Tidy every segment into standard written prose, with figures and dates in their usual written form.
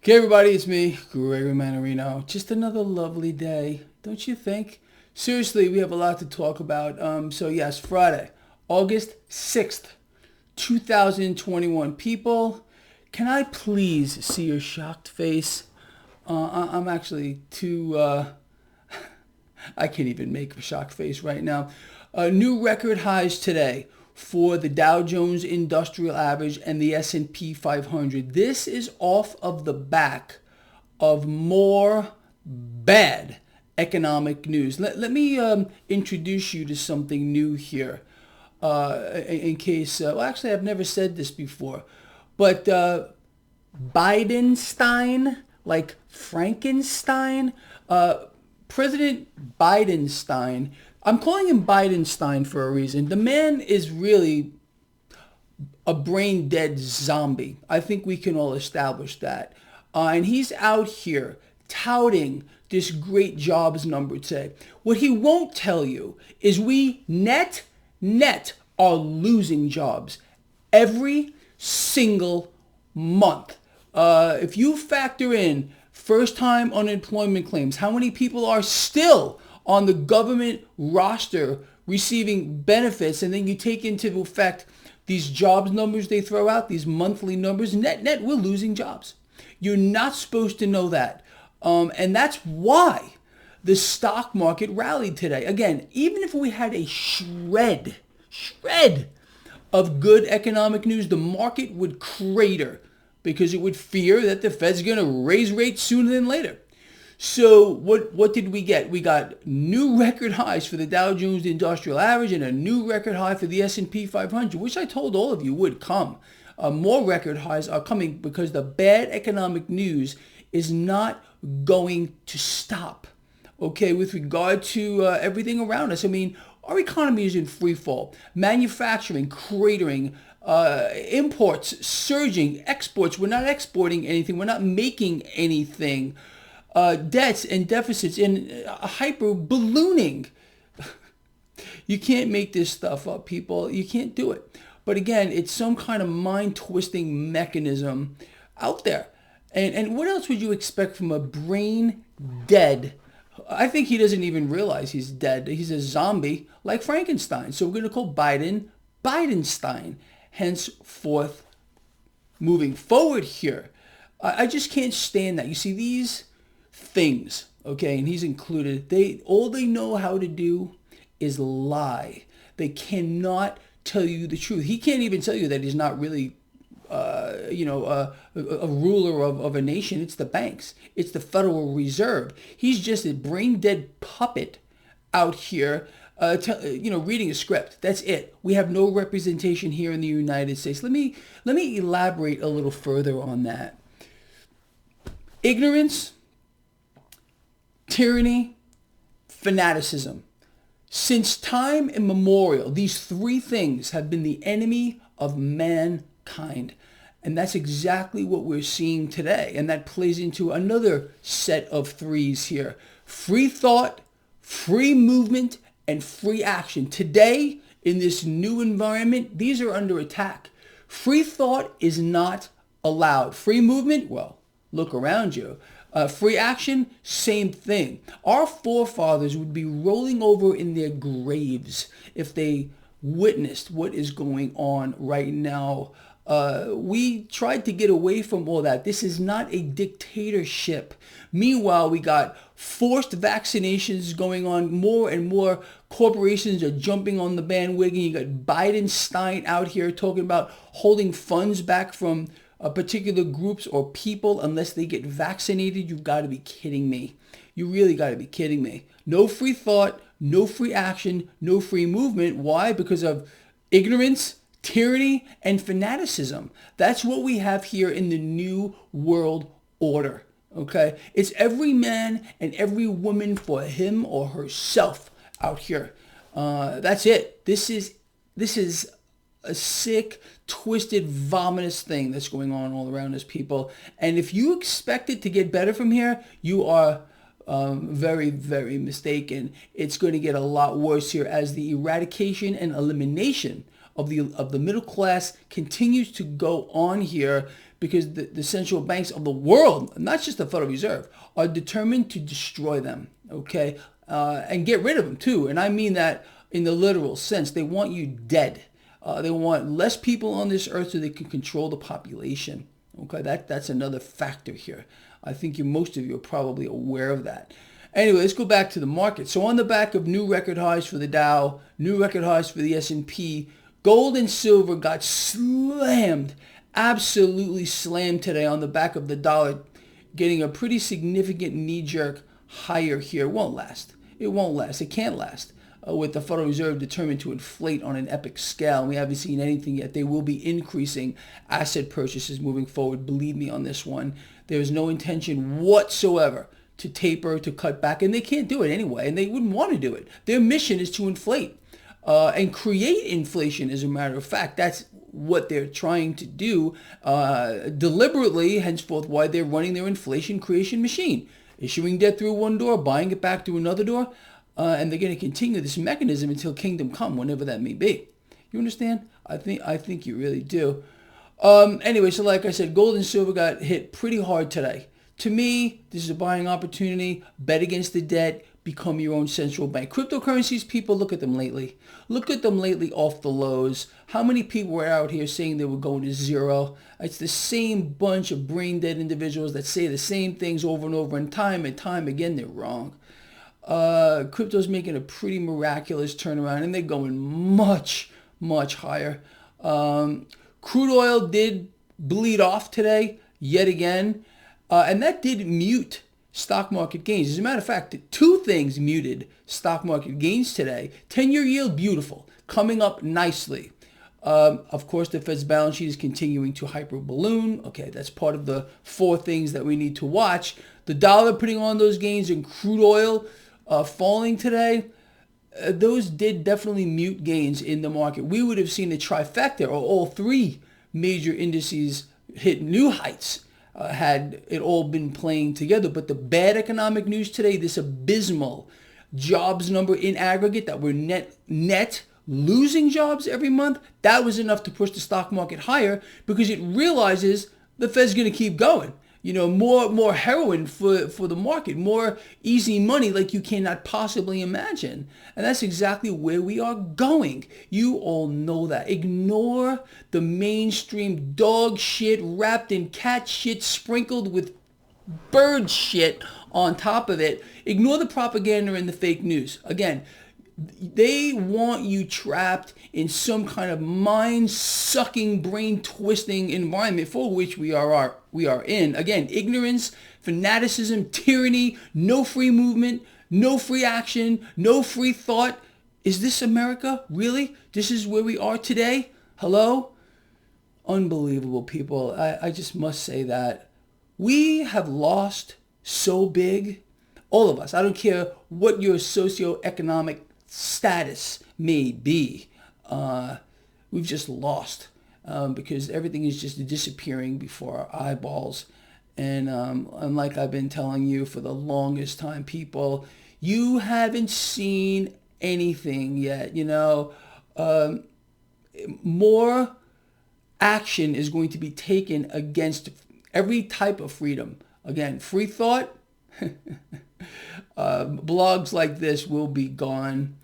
Okay, everybody, it's me, Gregory Mannarino. Just another lovely day, don't you think? Seriously, we have a lot to talk about. So yes, Friday, August 6th, 2021. People, can I please see your shocked face? I'm actually too, I can't even make a shocked face right now. New record highs today for the Dow Jones Industrial Average and the S&P 500. This is off of the back of more bad economic news. Let me introduce you to something new here. In case, well, actually, I've never said this before, but Bidenstein, like Frankenstein, President Bidenstein, I'm calling him Bidenstein for a reason. The man is really a brain dead zombie. I think we can all establish that. And he's out here touting this great jobs number today. What he won't tell you is we net are losing jobs every single month. If you factor in first-time unemployment claims, how many people are still on the government roster receiving benefits, and then you take into effect these jobs numbers they throw out, these monthly numbers, net, we're losing jobs. You're not supposed to know that. And that's why the stock market rallied today. Again, even if we had a shred of good economic news, the market would crater because it would fear that the Fed's going to raise rates sooner than later. So what did we get? We got new record highs for the Dow Jones Industrial Average and a new record high for the S&P 500, which I told all of you would come. More record highs are coming because the bad economic news is not going to stop. Okay, with regard to everything around us. I mean, our economy is in free fall. Manufacturing cratering. Imports surging. Exports, we're not exporting anything. We're not making anything. Debts and deficits in hyper ballooning. You can't make this stuff up, people. You can't do it. But again, it's some kind of mind-twisting mechanism out there. And what else would you expect from a brain dead? I think he doesn't even realize he's dead. He's a zombie like Frankenstein. So we're going to call Biden Bidenstein. Henceforth, moving forward here. I just can't stand that. You see, these things, okay, and he's included, all they know how to do is lie. They cannot tell you the truth. He can't even tell you that he's not really a ruler of a nation. It's the banks. It's the Federal Reserve. He's just a brain dead puppet out here reading a script. That's it. We have no representation here in the United States. Let me elaborate a little further on that. Ignorance, tyranny, fanaticism. Since time immemorial, these three things have been the enemy of mankind. And that's exactly what we're seeing today. And that plays into another set of threes here. Free thought, free movement, and free action. Today, in this new environment, these are under attack. Free thought is not allowed. Free movement, well, look around you. Free action, same thing. Our forefathers would be rolling over in their graves if they witnessed what is going on right now. We tried to get away from all that. This is not a dictatorship. Meanwhile, we got forced vaccinations going on. More and more corporations are jumping on the bandwagon. You got Bidenstein out here talking about holding funds back from particular groups or people unless they get vaccinated. You've got to be kidding me. You really got to be kidding me. No free thought, no free action, no free movement. Why? Because of ignorance, tyranny, and fanaticism. That's what we have here in the new world order. Okay? It's every man and every woman for him or herself out here. That's it. This is a sick, twisted, vomitous thing that's going on all around us, people. And if you expect it to get better from here, you are very, very mistaken. It's going to get a lot worse here as the eradication and elimination of the middle class continues to go on here because the central banks of the world, not just the Federal Reserve, are determined to destroy them, okay, and get rid of them too. And I mean that in the literal sense. They want you dead. They want less people on this earth so they can control the population. Okay, that's another factor here. I think most of you are probably aware of that. Anyway, let's go back to the market. So on the back of new record highs for the Dow, new record highs for the S&P, gold and silver got slammed, absolutely slammed today on the back of the dollar, getting a pretty significant knee-jerk higher here. It won't last. It won't last. It can't last. With the Federal Reserve determined to inflate on an epic scale. And we haven't seen anything yet. They will be increasing asset purchases moving forward. Believe me on this one. There is no intention whatsoever to taper, to cut back. And they can't do it anyway. And they wouldn't want to do it. Their mission is to inflate and create inflation, as a matter of fact. That's what they're trying to do deliberately, henceforth why they're running their inflation creation machine. Issuing debt through one door, buying it back through another door. And they're going to continue this mechanism until kingdom come, whenever that may be. You understand? I think you really do. Anyway, so like I said, gold and silver got hit pretty hard today. To me, this is a buying opportunity. Bet against the debt. Become your own central bank. Cryptocurrencies, people, look at them lately. Look at them lately off the lows. How many people were out here saying they were going to zero? It's the same bunch of brain dead individuals that say the same things over and over and time again, they're wrong. Crypto's making a pretty miraculous turnaround, and they're going much, much higher. Crude oil did bleed off today, yet again, and that did mute stock market gains. As a matter of fact, two things muted stock market gains today. 10-year yield, beautiful, coming up nicely. Of course, the Fed's balance sheet is continuing to hyperballoon. Okay, that's part of the four things that we need to watch. The dollar putting on those gains, and crude oil falling today, those did definitely mute gains in the market. We would have seen a trifecta, or all three major indices hit new heights had it all been playing together. But the bad economic news today, this abysmal jobs number in aggregate, that we're net losing jobs every month, that was enough to push the stock market higher, because it realizes the Fed's going to keep going. You know, more heroin for the market, more easy money like you cannot possibly imagine. And that's exactly where we are going. You all know that. Ignore the mainstream dog shit wrapped in cat shit sprinkled with bird shit on top of it. Ignore the propaganda and the fake news. Again, they want you trapped in some kind of mind-sucking, brain-twisting environment for which we are in. Again, ignorance, fanaticism, tyranny, no free movement, no free action, no free thought. Is this America? Really? This is where we are today? Hello? Unbelievable, people. I just must say that. We have lost so big. All of us. I don't care what your socioeconomic status may be. We've just lost because everything is just disappearing before our eyeballs. And like I've been telling you for the longest time, people, you haven't seen anything yet. You know, more action is going to be taken against every type of freedom. Again, free thought. Blogs like this will be gone.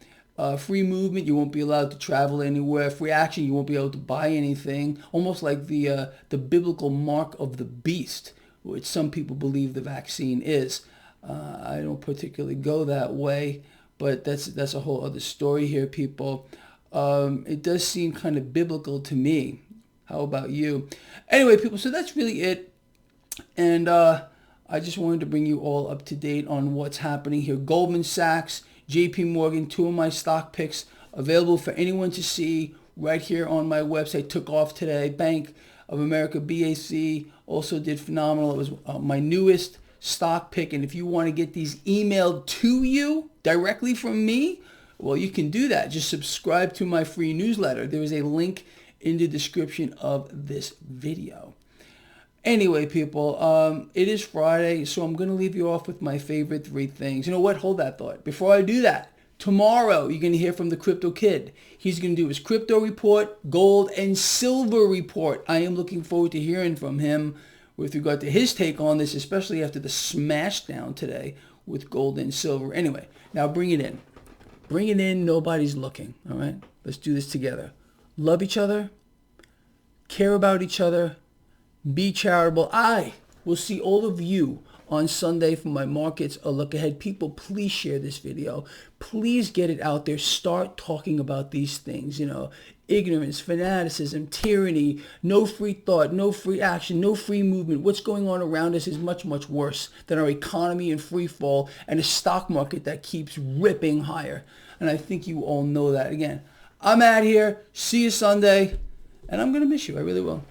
Free movement, you won't be allowed to travel anywhere. Free action, you won't be able to buy anything. Almost like the biblical mark of the beast, which some people believe the vaccine is. I don't particularly go that way, but that's a whole other story here, people. It does seem kind of biblical to me. How about you? Anyway, people, so that's really it. And I just wanted to bring you all up to date on what's happening here. Goldman Sachs, JP Morgan, two of my stock picks available for anyone to see right here on my website. Took off today. Bank of America, BAC, also did phenomenal. It was my newest stock pick. And if you want to get these emailed to you directly from me, well, you can do that. Just subscribe to my free newsletter. There is a link in the description of this video. Anyway, people, it is Friday, so I'm going to leave you off with my favorite three things. You know what? Hold that thought. Before I do that, Tomorrow, you're going to hear from the Crypto Kid. He's going to do his crypto report, gold, and silver report. I am looking forward to hearing from him with regard to his take on this, especially after the smash down today with gold and silver. Anyway, now bring it in. Bring it in. Nobody's looking. All right? Let's do this together. Love each other. Care about each other. Be charitable. I will see all of you on Sunday for my markets a look ahead. People, please share this video. Please get it out there. Start talking about these things. Ignorance, fanaticism, tyranny, no free thought, no free action, no free movement. What's going on around us is much, much worse than our economy in free fall and a stock market that keeps ripping higher. And I think you all know that. Again, I'm out here. See you Sunday. And I'm going to miss you. I really will.